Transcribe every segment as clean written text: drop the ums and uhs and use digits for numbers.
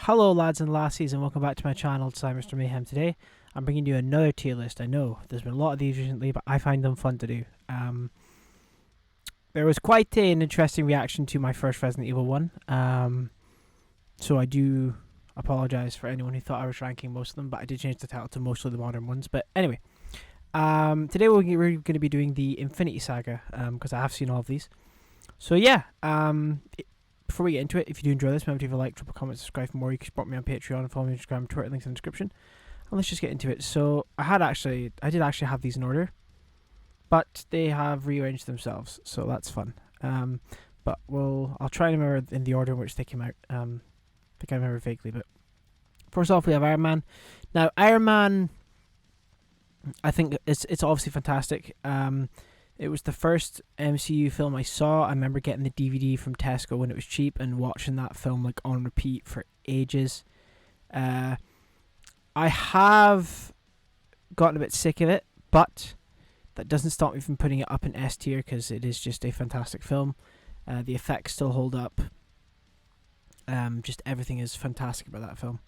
Hello lads and lassies and welcome back to my channel. It's Mr. Mayhem. Today I'm bringing you another tier list. I know there's been a lot of these recently, but I find them fun to do. There was quite an interesting reaction to my first Resident Evil 1, so I do apologise for anyone who thought I was ranking most of them, but I did change the title to mostly the modern ones. But anyway, today we're going to be doing the Infinity Saga, because I have seen all of these. So yeah, before we get into it, if you do enjoy this, remember to leave a like, drop a comment, subscribe for more. You can support me on Patreon and follow me on Instagram, Twitter, links in the description. And let's just get into it. So I did actually have these in order, but they have rearranged themselves, so that's fun. But I'll try and remember in the order in which they came out. I think I remember vaguely, but first off we have Iron Man. Now Iron Man, I think it's obviously fantastic. It was the first MCU film I saw. I remember getting the DVD from Tesco when it was cheap and watching that film like on repeat for ages. I have gotten a bit sick of it, but that doesn't stop me from putting it up in S tier because it is just a fantastic film. The effects still hold up. Just everything is fantastic about that film.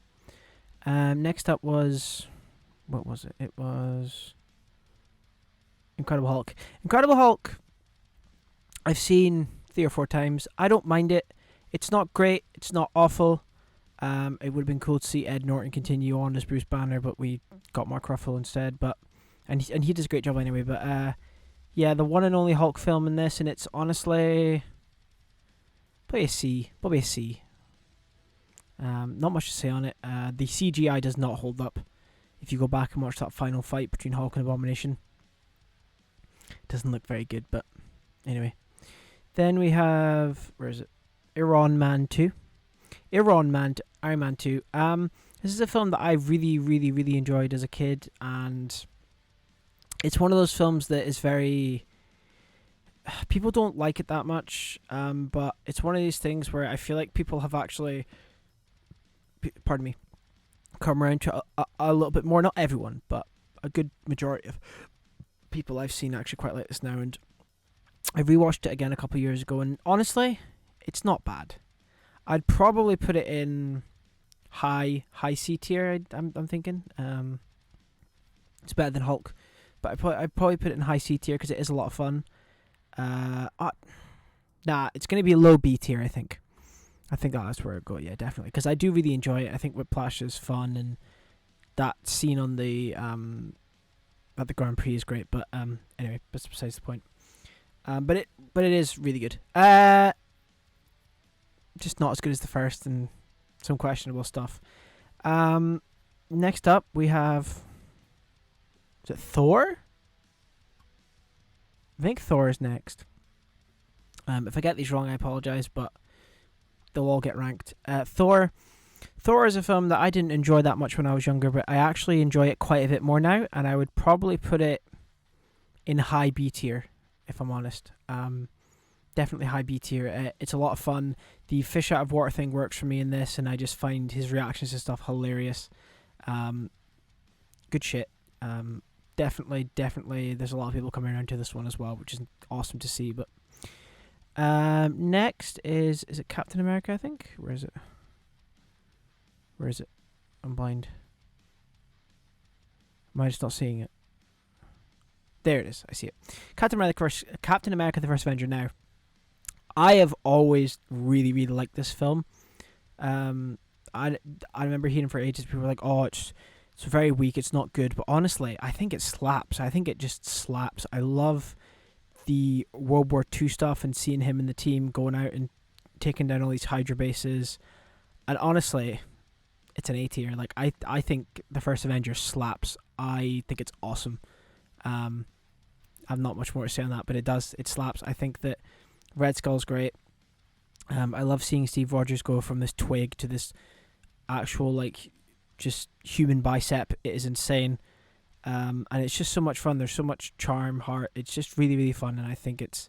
Next up was, what was it? It was Incredible Hulk. Incredible Hulk, I've seen 3 or 4 times. I don't mind it. It's not great. It's not awful. It would have been cool to see Ed Norton continue on as Bruce Banner, but we got Mark Ruffalo instead. And he does a great job anyway. But yeah, the one and only Hulk film in this, and it's honestly probably a C. Probably a C. Not much to say on it. The CGI does not hold up. If you go back and watch that final fight between Hulk and Abomination, it doesn't look very good. But anyway, then we have, where is it? Iron Man 2. Iron Man 2. This is a film that I really enjoyed as a kid, and it's one of those films that is very, people don't like it that much, but it's one of these things where I feel like people have actually, pardon me, come around to a little bit more. Not everyone, but a good majority of people I've seen actually quite like this now, and I rewatched it again a couple of years ago, and honestly, it's not bad. I'd probably put it in high C tier. I'm thinking. It's better than Hulk, but I'd probably put it in high C tier because it is a lot of fun. It's gonna be a low B tier. I think that's where I'd go. Yeah, definitely, because I do really enjoy it. I think Whiplash is fun, and that scene on the at the Grand Prix is great. But anyway, that's besides the point. But it is really good. Just not as good as the first, and some questionable stuff. Next up we have, is it Thor? I think Thor is next. If I get these wrong, I apologize, but they'll all get ranked. Thor is a film that I didn't enjoy that much when I was younger, but I actually enjoy it quite a bit more now, and I would probably put it in high B tier, if I'm honest. Definitely high B tier. It's a lot of fun. The fish out of water thing works for me in this, and I just find his reactions to stuff hilarious. Good shit. Definitely. There's a lot of people coming around to this one as well, which is awesome to see. But next is it Captain America? I think. Where is it? I'm blind. Am I just not seeing it? There it is. I see it. Captain America: The First Avenger. Now, I have always really liked this film. I remember hearing for ages people were like, "Oh, it's very weak. It's not good." But honestly, I think it slaps. I think it just slaps. I love the World War II stuff and seeing him and the team going out and taking down all these Hydra bases. And honestly, it's an A tier. Like I think the first Avenger slaps. I think it's awesome. I've not much more to say on that, but it slaps. I think that Red Skull's great. I love seeing Steve Rogers go from this twig to this actual like just human bicep. It is insane. And it's just so much fun. There's so much charm, heart. It's just really fun, and I think it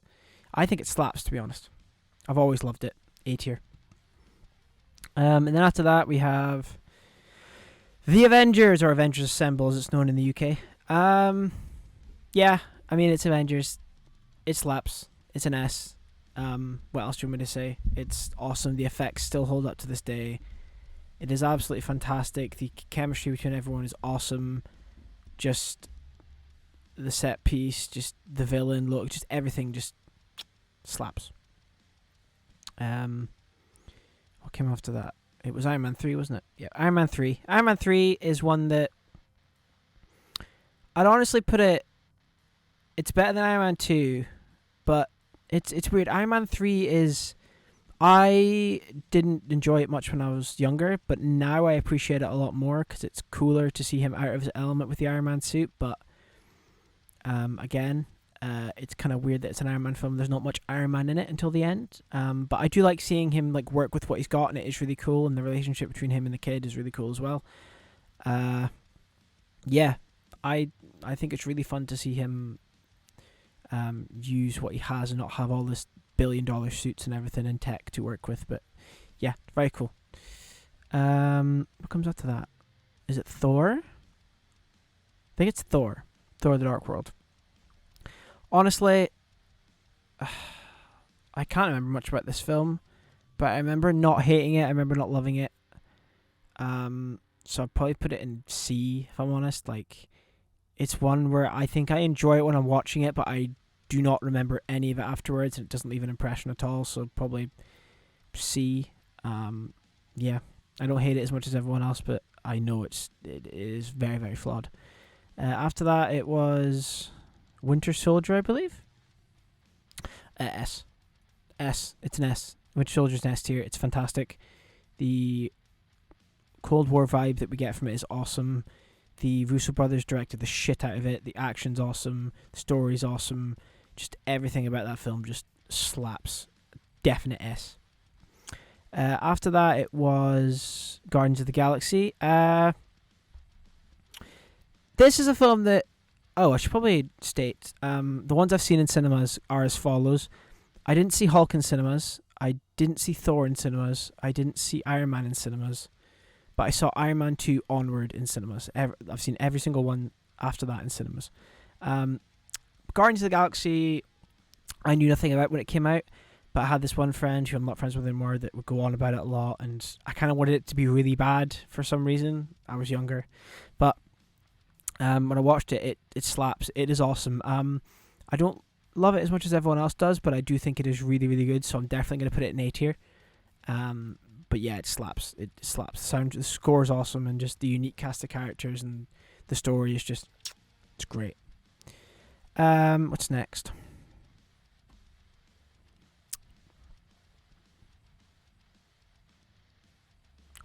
slaps, to be honest. I've always loved it. A tier. And then after that we have The Avengers, or Avengers Assemble as it's known in the UK. Yeah, I mean, it's Avengers. It slaps. It's an S. What else do you want me to say? It's awesome. The effects still hold up to this day. It is absolutely fantastic. The chemistry between everyone is awesome. Just the set piece, just the villain look, just everything just slaps. What came after that? It was Iron Man 3, wasn't it? Yeah, Iron Man 3. Iron Man 3 is one that I'd honestly put it... It's better than Iron Man 2, but it's weird. Iron Man 3 is... I didn't enjoy it much when I was younger, but now I appreciate it a lot more because it's cooler to see him out of his element with the Iron Man suit, but again, it's kind of weird that it's an Iron Man film. There's not much Iron Man in it until the end, but I do like seeing him like work with what he's got, and it is really cool, and the relationship between him and the kid is really cool as well. Yeah, I think it's really fun to see him use what he has and not have all this billion-dollar suits and everything and tech to work with, but yeah, very cool. What comes after that? Is it Thor? I think it's Thor the Dark World. Honestly, I can't remember much about this film, but I remember not hating it. I remember not loving it. So I'd probably put it in C, if I'm honest. Like, it's one where I think I enjoy it when I'm watching it, but I do not remember any of it afterwards, and it doesn't leave an impression at all, so probably C. Yeah, I don't hate it as much as everyone else, but I know it is very, very flawed. After that, it was Winter Soldier, I believe. S. It's an S. Winter Soldier's an S tier. It's fantastic. The Cold War vibe that we get from it is awesome. The Russo brothers directed the shit out of it. The action's awesome. The story's awesome. Just everything about that film just slaps. Definite S. After that, it was Guardians of the Galaxy. This is a film that... Oh, I should probably state. The ones I've seen in cinemas are as follows. I didn't see Hulk in cinemas. I didn't see Thor in cinemas. I didn't see Iron Man in cinemas. But I saw Iron Man 2 onward in cinemas. I've seen every single one after that in cinemas. Guardians of the Galaxy, I knew nothing about when it came out, but I had this one friend who I'm not friends with anymore that would go on about it a lot, and I kind of wanted it to be really bad for some reason. I was younger. But when I watched it, it slaps. It is awesome. I don't love it as much as everyone else does, but I do think it is really, really good, so I'm definitely going to put it in A tier. But yeah, it slaps. It slaps. The score is awesome, and just the unique cast of characters and the story is just, it's great. What's next?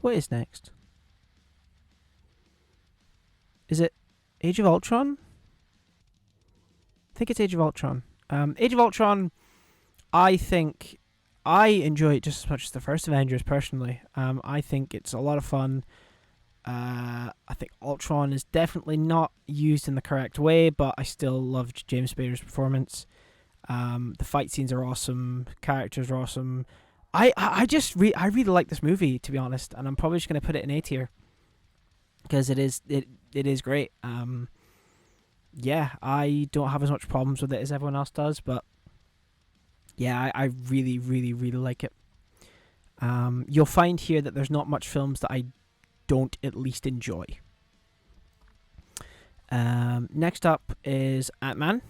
What is next? Is it Age of Ultron? I think it's Age of Ultron. Age of Ultron, I think I enjoy it just as much as the first Avengers, personally. I think it's a lot of fun. I think Ultron is definitely not used in the correct way, but I still loved James Spader's performance. The fight scenes are awesome. Characters are awesome. I really like this movie, to be honest, and I'm probably just going to put it in A tier because it is great. Yeah, I don't have as much problems with it as everyone else does, but yeah, I really, really, really like it. You'll find here that there's not much films that I don't at least enjoy. Next up is Ant-Man.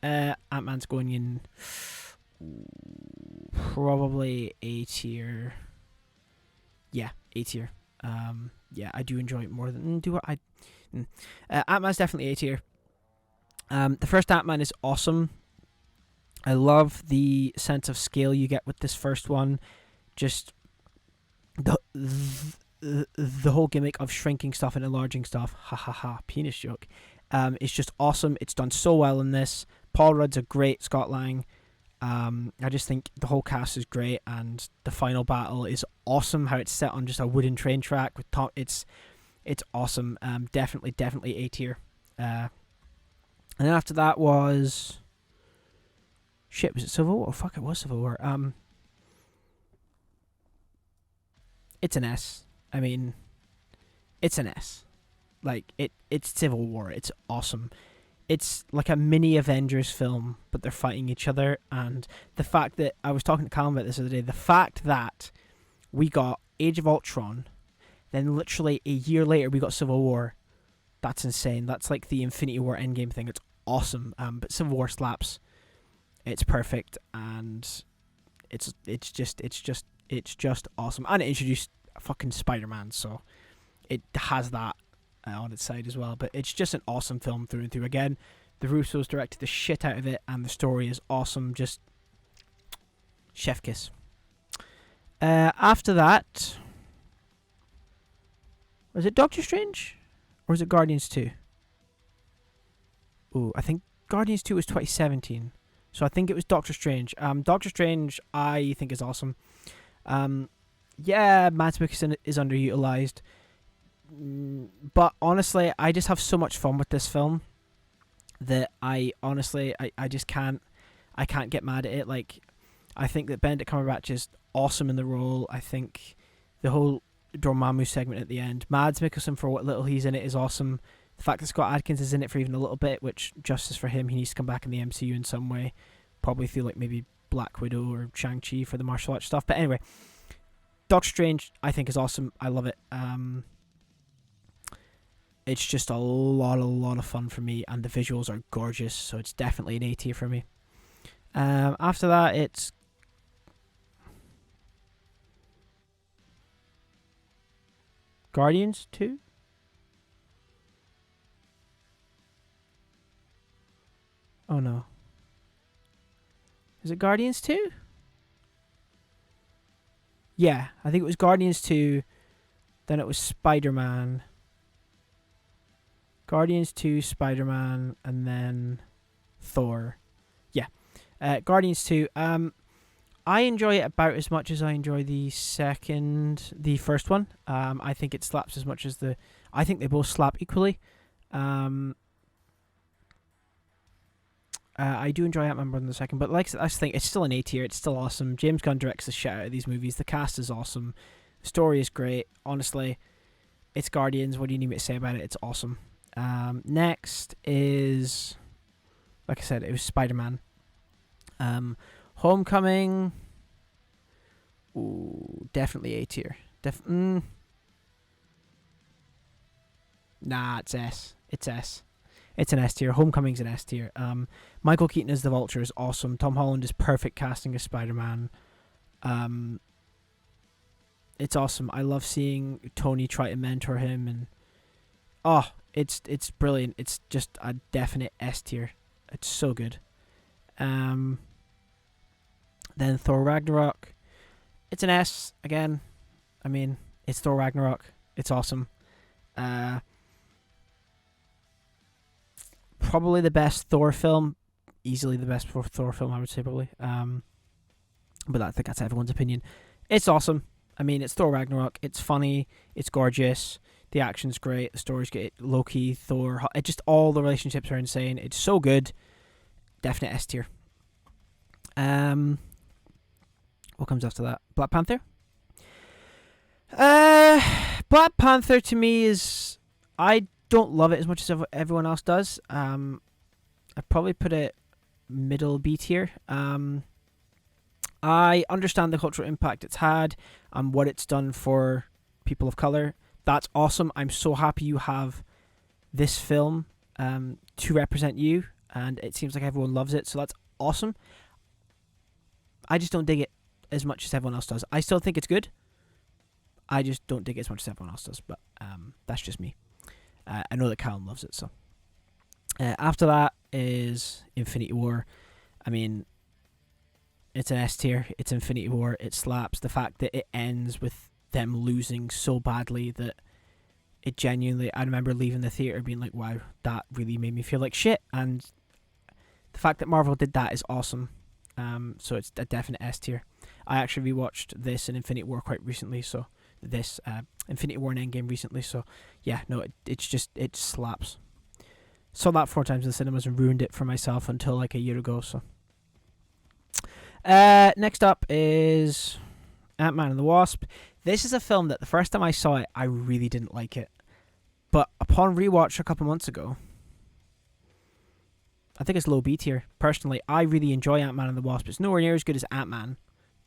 Ant-Man's going in probably A tier. Yeah, A tier. Yeah, I do enjoy it more than Ant-Man's definitely A tier. The first Ant-Man is awesome. I love the sense of scale you get with this first one. Just the whole gimmick of shrinking stuff and enlarging stuff. Ha ha ha. Penis joke. It's just awesome. It's done so well in this. Paul Rudd's a great Scott Lang. I just think the whole cast is great, and the final battle is awesome. How it's set on just a wooden train track with it's awesome. Definitely A tier. And then after that was... Shit, was it Civil War? Oh, fuck, it was Civil War. It's an S. I mean, it's an S. Like, it's Civil War. It's awesome. It's like a mini Avengers film, but they're fighting each other. And the fact that... I was talking to Callum about this the other day. The fact that we got Age of Ultron Then literally a year later we got Civil War. That's insane. That's like the Infinity War Endgame thing. It's awesome. But Civil War slaps. It's perfect, and it's just awesome. And it introduced fucking Spider-Man, so it has that on its side as well. But it's just an awesome film through and through. Again, the Russos directed the shit out of it, and the story is awesome. Just chef kiss. After that, was it Doctor Strange? Or was it Guardians 2? Ooh, I think Guardians 2 was 2017. So I think it was Doctor Strange. Doctor Strange, I think, is awesome. Yeah, Mads Mikkelsen is underutilized. But honestly, I just have so much fun with this film that I just can't get mad at it. Like, I think that Benedict Cumberbatch is awesome in the role. I think the whole Dormammu segment at the end, Mads Mikkelsen for what little he's in it is awesome. The fact that Scott Adkins is in it for even a little bit, which justice for him, he needs to come back in the MCU in some way. Probably feel like maybe Black Widow or Shang-Chi for the martial arts stuff. But anyway, Doctor Strange I think is awesome. I love it. It's just a lot of fun for me, and the visuals are gorgeous, so it's definitely an A tier for me. After that, it's Guardians 2? Oh no. Is it Guardians 2? Yeah, I think it was Guardians 2, then it was Spider-Man. Guardians 2, Spider-Man, and then Thor. Yeah. Guardians 2. I enjoy it about as much as I enjoy the first one. I think it slaps as much as I think they both slap equally. I do enjoy Ant-Man more than the second, but like I think it's still an A tier. It's still awesome. James Gunn directs the shit out of these movies. The cast is awesome. The story is great. Honestly, it's Guardians. What do you need me to say about it? It's awesome. Next is, like I said, it was Spider-Man. Homecoming. Ooh, definitely A tier. Nah, it's S. It's S. It's an S tier. Homecoming's an S tier. Michael Keaton as the Vulture is awesome. Tom Holland is perfect casting as Spider-Man. It's awesome. I love seeing Tony try to mentor him, and it's brilliant. It's just a definite S tier. It's so good. Then Thor Ragnarok. It's an S again. I mean, it's Thor Ragnarok. It's awesome. Probably the best Thor film. Easily the best Thor film, I would say, probably. But I think that's everyone's opinion. It's awesome. I mean, it's Thor Ragnarok. It's funny. It's gorgeous. The action's great. The story's great. Loki, Thor. It just all the relationships are insane. It's so good. Definite S tier. What comes after that? Black Panther? Black Panther to me is... I don't love it as much as everyone else does. I'd probably put it middle B tier. I understand the cultural impact it's had and what it's done for people of colour. That's awesome. I'm so happy you have this film to represent you, and it seems like everyone loves it, so that's awesome. I just don't dig it as much as everyone else does. I still think it's good. I just don't dig it as much as everyone else does, but that's just me. I know that Callum loves it, so. After that is Infinity War. I mean, it's an S tier. It's Infinity War. It slaps. The fact that it ends with them losing so badly that it genuinely... I remember leaving the theatre being like, wow, that really made me feel like shit. And the fact that Marvel did that is awesome. So it's a definite S tier. I actually rewatched this and Infinity War quite recently, so... Infinity War and Endgame recently, so yeah, no, it slaps. Saw that 4 times in the cinemas and ruined it for myself until like a year ago, so. Next up is Ant-Man and the Wasp. This is a film that the first time I saw it, I really didn't like it. But upon rewatch a couple months ago, I think it's low B tier. Personally, I really enjoy Ant-Man and the Wasp. It's nowhere near as good as Ant-Man,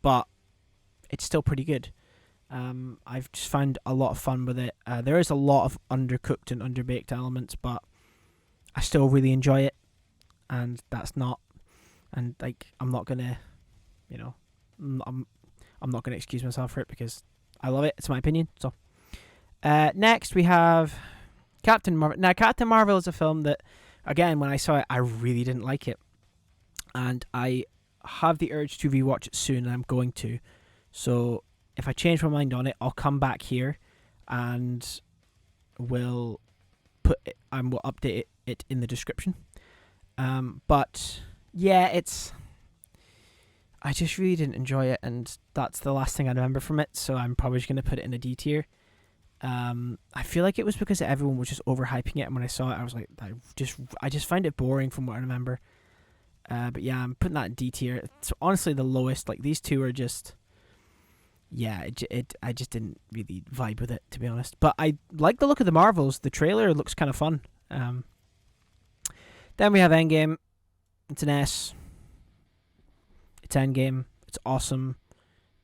but it's still pretty good. I've just found a lot of fun with it. There is a lot of undercooked and underbaked elements, but I still really enjoy it, and that's not. And like, I'm not gonna, you know, I'm not gonna excuse myself for it because I love it. It's my opinion. So, next we have Captain Marvel. Now, Captain Marvel is a film that, again, when I saw it, I really didn't like it, and I have the urge to rewatch it soon, and I'm going to. So, if I change my mind on it, I'll come back here, and will will update it in the description. But yeah, I just really didn't enjoy it, and that's the last thing I remember from it. So I'm probably just gonna put it in a D tier. I feel like it was because everyone was just overhyping it, and when I saw it, I was like, I just find it boring from what I remember. But yeah, I'm putting that in D tier. It's honestly the lowest. Like, these two are just, yeah, I just didn't really vibe with it, to be honest. But I like the look of the Marvels. The trailer looks kind of fun. Then we have Endgame. It's an S. It's Endgame. It's awesome.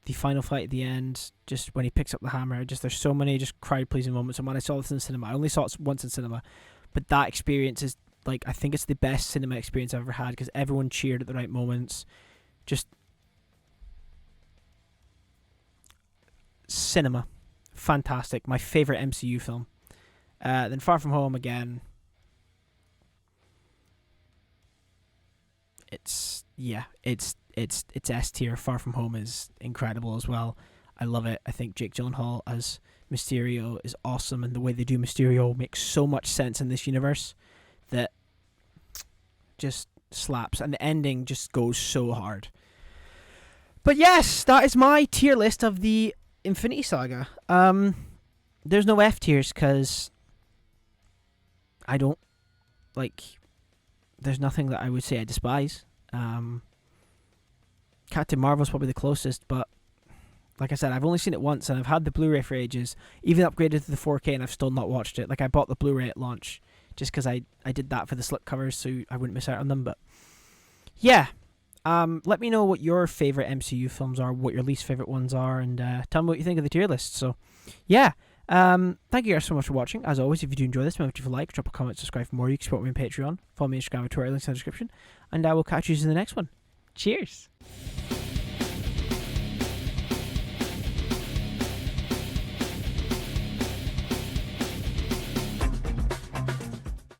The final fight at the end, just when he picks up the hammer, just there's so many just crowd pleasing moments. And when I saw this in cinema, I only saw it once in cinema, but that experience is, like, I think it's the best cinema experience I've ever had, because everyone cheered at the right moments. Just cinema, fantastic. My favorite MCU film. Then Far From Home again. It's S tier. Far From Home is incredible as well. I love it. I think Jake Gyllenhaal as Mysterio is awesome, and the way they do Mysterio makes so much sense in this universe that just slaps, and the ending just goes so hard. But yes, that is my tier list of the Infinity Saga. There's no F tiers because I don't like. There's nothing that I would say I despise. Captain Marvel's probably the closest, but like I said, I've only seen it once, and I've had the Blu-ray for ages, even upgraded to the 4K, and I've still not watched it. Like, I bought the Blu-ray at launch just because I did that for the slipcovers, so I wouldn't miss out on them. But yeah, let me know what your favourite MCU films are, what your least favourite ones are, and tell me what you think of the tier list. So yeah, thank you guys so much for watching. As always, if you do enjoy this, remember to like, drop a comment, subscribe for more. You can support me on Patreon, follow me on Instagram and Twitter, links in the description, and I will catch you in the next one. Cheers.